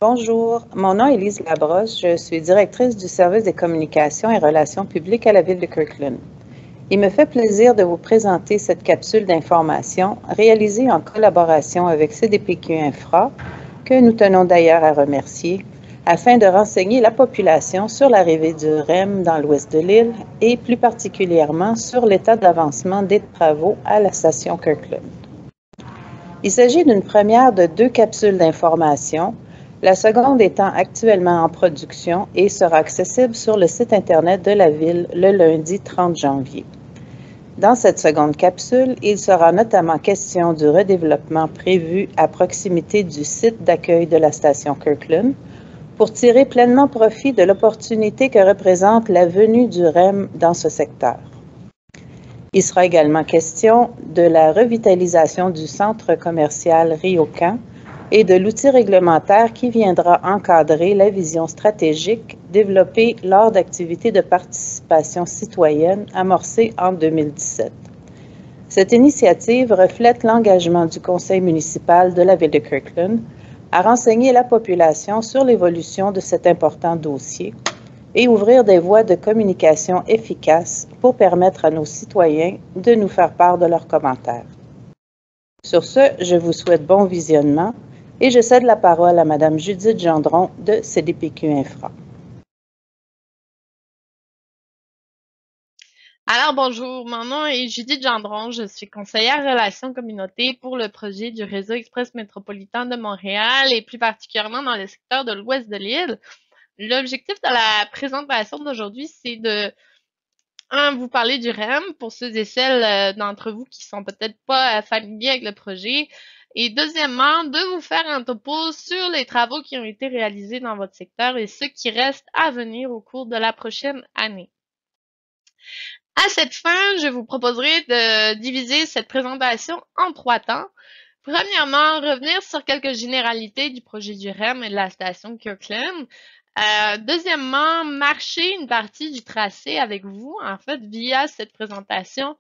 Bonjour, mon nom est Lise Labrosse, je suis directrice du service des communications et relations publiques à la ville de Kirkland. Il me fait plaisir de vous présenter cette capsule d'information réalisée en collaboration avec CDPQ Infra, que nous tenons d'ailleurs à remercier, afin de renseigner la population sur l'arrivée du REM dans l'ouest de l'île et plus particulièrement sur l'état d'avancement des travaux à la station Kirkland. Il s'agit d'une première de 2 capsules d'information, la seconde étant actuellement en production et sera accessible sur le site Internet de la Ville le lundi 30 janvier. Dans cette seconde capsule, il sera notamment question du redéveloppement prévu à proximité du site d'accueil de la station Kirkland pour tirer pleinement profit de l'opportunité que représente la venue du REM dans ce secteur. Il sera également question de la revitalisation du centre commercial Ryokan et de l'outil réglementaire qui viendra encadrer la vision stratégique développée lors d'activités de participation citoyenne amorcées en 2017. Cette initiative reflète l'engagement du conseil municipal de la ville de Kirkland à renseigner la population sur l'évolution de cet important dossier et ouvrir des voies de communication efficaces pour permettre à nos citoyens de nous faire part de leurs commentaires. Sur ce, je vous souhaite bon visionnement et je cède la parole à Mme Judith Gendron de CDPQ Infra. Alors bonjour, mon nom est Judith Gendron, je suis conseillère relations communautés pour le projet du réseau express métropolitain de Montréal et plus particulièrement dans le secteur de l'ouest de l'île. L'objectif de la présentation d'aujourd'hui, c'est de vous parler du REM pour ceux et celles d'entre vous qui sont peut-être pas familiers avec le projet. Et deuxièmement, de vous faire un topo sur les travaux qui ont été réalisés dans votre secteur et ceux qui restent à venir au cours de la prochaine année. À cette fin, je vous proposerai de diviser cette présentation en 3 temps. Premièrement, revenir sur quelques généralités du projet du REM et de la station Kirkland. Deuxièmement, marcher une partie du tracé avec vous, en fait, via cette présentation,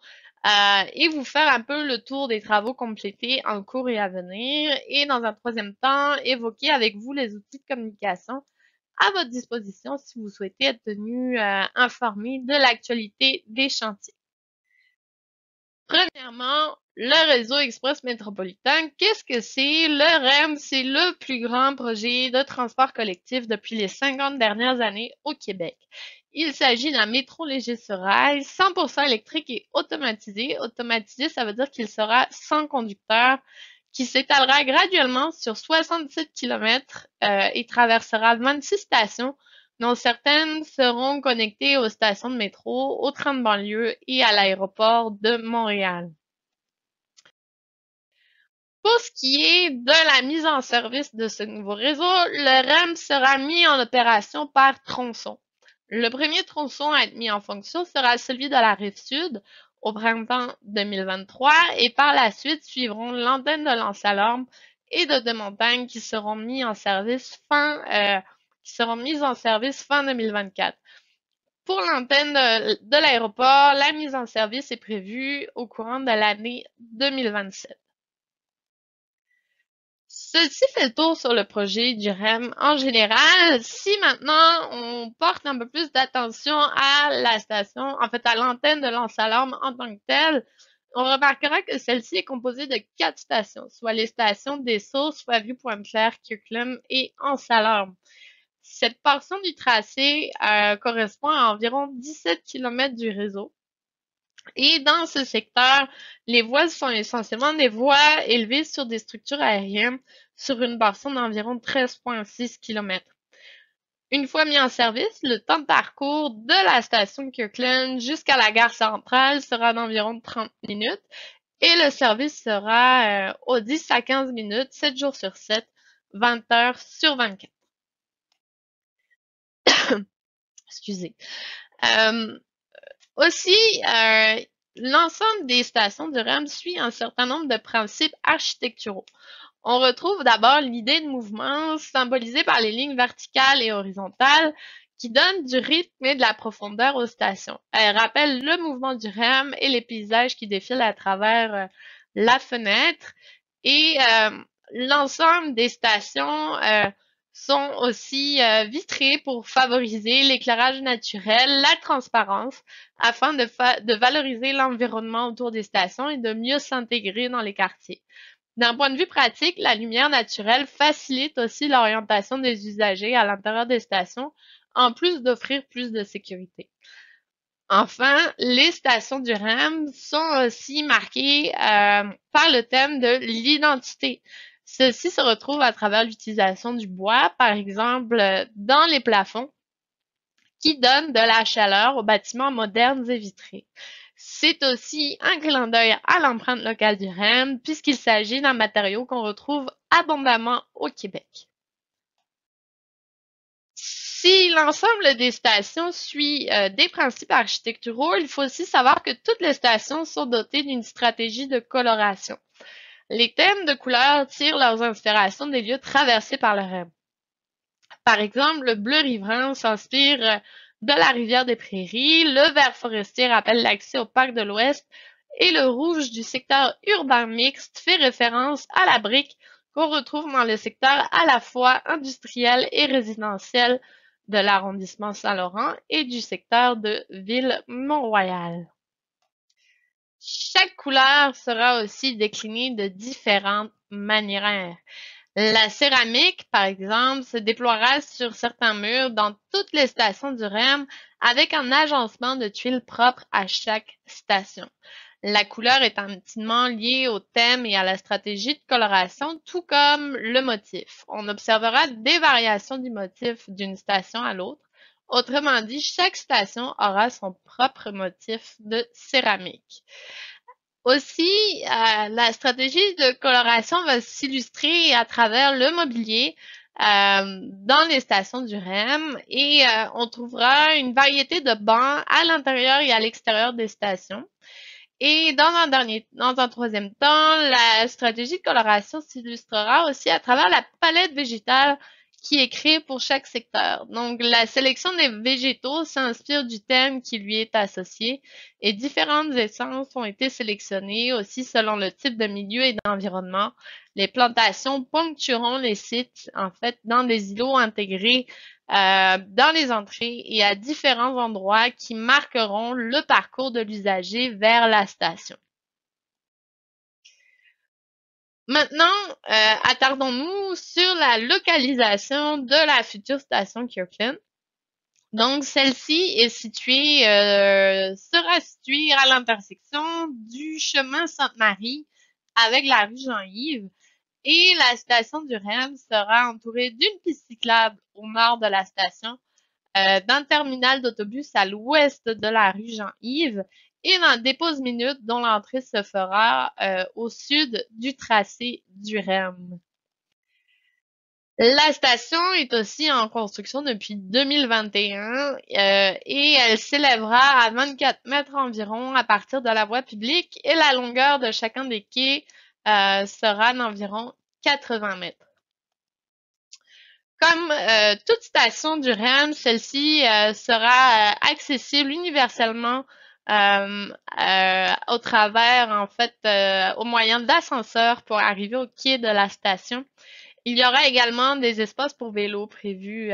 et vous faire un peu le tour des travaux complétés en cours et à venir. Et dans un troisième temps, évoquer avec vous les outils de communication à votre disposition si vous souhaitez être tenu informé de l'actualité des chantiers. Premièrement, le réseau express métropolitain. Qu'est-ce que c'est? Le REM, c'est le plus grand projet de transport collectif depuis les 50 dernières années au Québec. Il s'agit d'un métro léger sur rail, 100% électrique et automatisé. Automatisé, ça veut dire qu'il sera sans conducteur, qui s'étalera graduellement sur 67 km et traversera 26 stations, dont certaines seront connectées aux stations de métro, au train de banlieue et à l'aéroport de Montréal. Pour ce qui est de la mise en service de ce nouveau réseau, le REM sera mis en opération par tronçon. Le premier tronçon à être mis en fonction sera celui de la Rive-Sud au printemps 2023 et par la suite suivront l'antenne de Lance-Alarme et de Deux-Montagnes qui seront mises en service fin 2024. Pour l'antenne de l'aéroport, la mise en service est prévue au courant de l'année 2027. Ceci fait le tour sur le projet du REM en général. Si maintenant on porte un peu plus d'attention à la station, en fait à l'antenne de Lance-Alarme en tant que telle, on remarquera que celle-ci est composée de 4 stations, soit les stations des Sources, Poivry-Pointe-Claire, Kirkland et Anse-Alarme. Cette portion du tracé correspond à environ 17 km du réseau. Et dans ce secteur, les voies sont essentiellement des voies élevées sur des structures aériennes sur une portion d'environ 13,6 km. Une fois mis en service, le temps de parcours de la station Kirkland jusqu'à la gare centrale sera d'environ 30 minutes et le service sera aux 10 à 15 minutes, 7 jours sur 7, 20 heures sur 24. Excusez. Aussi, l'ensemble des stations du REM suit un certain nombre de principes architecturaux. On retrouve d'abord l'idée de mouvement symbolisée par les lignes verticales et horizontales qui donnent du rythme et de la profondeur aux stations. Elle rappelle le mouvement du REM et les paysages qui défilent à travers la fenêtre. Et l'ensemble des stations sont aussi vitrées pour favoriser l'éclairage naturel, la transparence, afin de valoriser l'environnement autour des stations et de mieux s'intégrer dans les quartiers. D'un point de vue pratique, la lumière naturelle facilite aussi l'orientation des usagers à l'intérieur des stations, en plus d'offrir plus de sécurité. Enfin, les stations du REM sont aussi marquées par le thème de l'identité. Ceci se retrouve à travers l'utilisation du bois, par exemple, dans les plafonds, qui donnent de la chaleur aux bâtiments modernes et vitrés. C'est aussi un clin d'œil à l'empreinte locale du REM, puisqu'il s'agit d'un matériau qu'on retrouve abondamment au Québec. Si l'ensemble des stations suit des principes architecturaux, il faut aussi savoir que toutes les stations sont dotées d'une stratégie de coloration. Les thèmes de couleurs tirent leurs inspirations des lieux traversés par le REM. Par exemple, le bleu riverain s'inspire de la rivière des Prairies, le vert forestier rappelle l'accès au parc de l'Ouest et le rouge du secteur urbain mixte fait référence à la brique qu'on retrouve dans le secteur à la fois industriel et résidentiel de l'arrondissement Saint-Laurent et du secteur de Ville-Mont-Royal. Chaque couleur sera aussi déclinée de différentes manières. La céramique, par exemple, se déploiera sur certains murs dans toutes les stations du REM avec un agencement de tuiles propres à chaque station. La couleur est intimement liée au thème et à la stratégie de coloration, tout comme le motif. On observera des variations du motif d'une station à l'autre. Autrement dit, chaque station aura son propre motif de céramique. Aussi, la stratégie de coloration va s'illustrer à travers le mobilier dans les stations du REM et on trouvera une variété de bancs à l'intérieur et à l'extérieur des stations. Et dans un troisième temps, la stratégie de coloration s'illustrera aussi à travers la palette végétale qui est créée pour chaque secteur. Donc, la sélection des végétaux s'inspire du thème qui lui est associé et différentes essences ont été sélectionnées aussi selon le type de milieu et d'environnement. Les plantations ponctueront les sites, en fait, dans des îlots intégrés dans les entrées et à différents endroits qui marqueront le parcours de l'usager vers la station. Maintenant, attardons-nous sur la localisation de la future station Kirkland. Donc, celle-ci est sera située à l'intersection du chemin Sainte-Marie avec la rue Jean-Yves et la station du REM sera entourée d'une piste cyclable au nord de la station, d'un terminal d'autobus à l'ouest de la rue Jean-Yves et d'un dépose-minute dont l'entrée se fera au sud du tracé du REM. La station est aussi en construction depuis 2021 et elle s'élèvera à 24 mètres environ à partir de la voie publique et la longueur de chacun des quais sera d'environ 80 mètres. Comme toute station du REM, celle-ci sera accessible universellement au travers, en fait, au moyen d'ascenseurs pour arriver au quai de la station. Il y aura également des espaces pour vélos prévus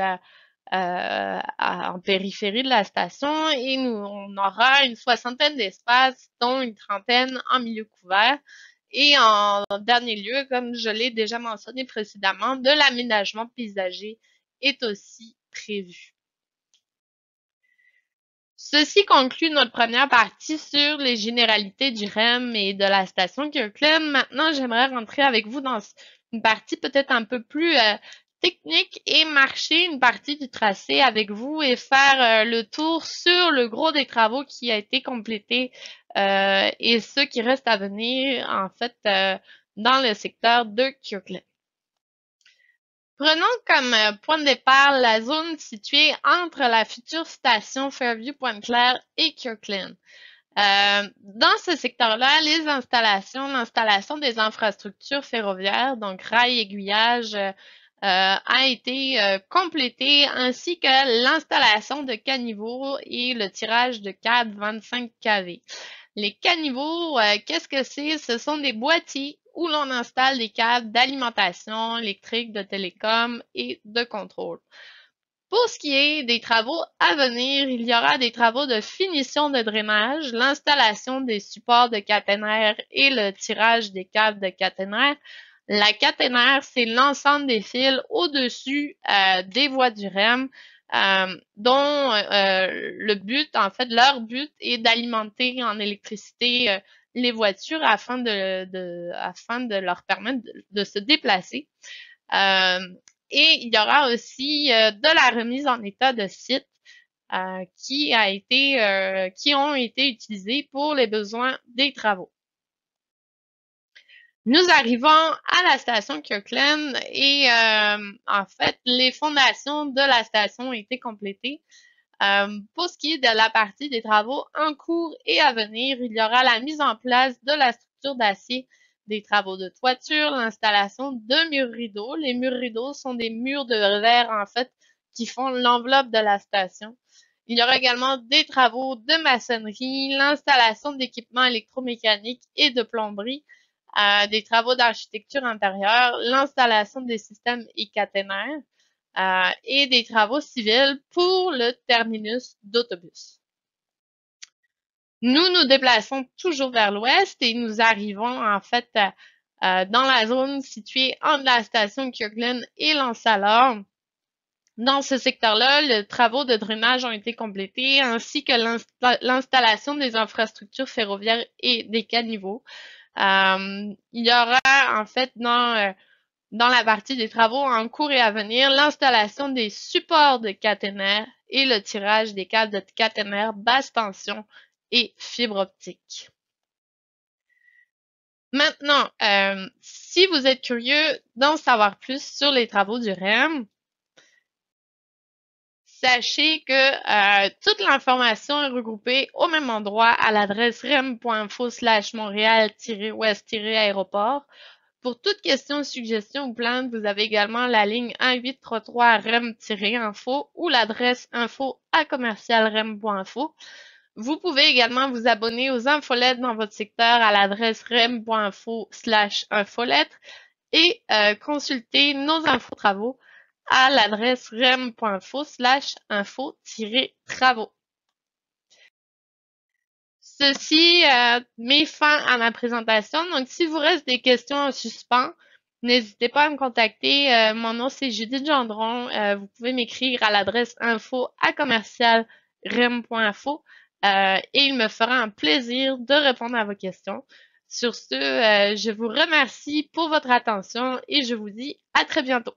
en périphérie de la station et on aura une soixantaine d'espaces, dont une trentaine en milieu couvert. Et en dernier lieu, comme je l'ai déjà mentionné précédemment, de l'aménagement paysager est aussi prévu. Ceci conclut notre première partie sur les généralités du REM et de la station Kirkland. Maintenant, j'aimerais rentrer avec vous dans une partie peut-être un peu plus technique et marcher une partie du tracé avec vous et faire le tour sur le gros des travaux qui a été complété et ceux qui restent à venir, en fait, dans le secteur de Kirkland. Prenons comme point de départ la zone située entre la future station Fairview-Pointe-Claire et Kirkland. Dans ce secteur-là, l'installation des infrastructures ferroviaires, donc rails, aiguillage, a été complétée, ainsi que l'installation de caniveaux et le tirage de câbles 25 kV. Les caniveaux, qu'est-ce que c'est? Ce sont des boîtiers où l'on installe des câbles d'alimentation électrique, de télécom et de contrôle. Pour ce qui est des travaux à venir, il y aura des travaux de finition de drainage, l'installation des supports de caténaire et le tirage des câbles de caténaire. La caténaire, c'est l'ensemble des fils au-dessus des voies du REM, dont le but, en fait, leur but est d'alimenter en électricité les voitures afin de leur permettre de se déplacer. Et il y aura aussi de la remise en état de sites qui ont été utilisés pour les besoins des travaux. Nous arrivons à la station Kirkland et en fait, les fondations de la station ont été complétées. Pour ce qui est de la partie des travaux en cours et à venir, il y aura la mise en place de la structure d'acier, des travaux de toiture, l'installation de murs rideaux. Les murs rideaux sont des murs de verre, en fait, qui font l'enveloppe de la station. Il y aura également des travaux de maçonnerie, l'installation d'équipements électromécaniques et de plomberie, des travaux d'architecture intérieure, l'installation des systèmes e-caténaires et des travaux civils pour le terminus d'autobus. Nous nous déplaçons toujours vers l'ouest et nous arrivons en fait dans la zone située entre la station Kirkland et Lansalor. Dans ce secteur-là, les travaux de drainage ont été complétés ainsi que l'installation des infrastructures ferroviaires et des caniveaux. Il y aura en fait dans la partie des travaux en cours et à venir, l'installation des supports de caténaire et le tirage des câbles de caténaire basse tension et fibre optique. Maintenant, si vous êtes curieux d'en savoir plus sur les travaux du REM, sachez que toute l'information est regroupée au même endroit à l'adresse rem.info/montréal-ouest-aéroport. Pour toute question, suggestion ou plainte, vous avez également la ligne 1-833-REM-info ou l'adresse info@commercialrem.info. Vous pouvez également vous abonner aux infolettres dans votre secteur à l'adresse rem.info/infolettres et consulter nos infos-travaux à l'adresse rem.info/info-travaux. Ceci met fin à ma présentation. Donc, si vous reste des questions en suspens, n'hésitez pas à me contacter. Mon nom, c'est Judith Gendron. Vous pouvez m'écrire à l'adresse info@commercialrem.info et il me fera un plaisir de répondre à vos questions. Sur ce, je vous remercie pour votre attention et je vous dis à très bientôt.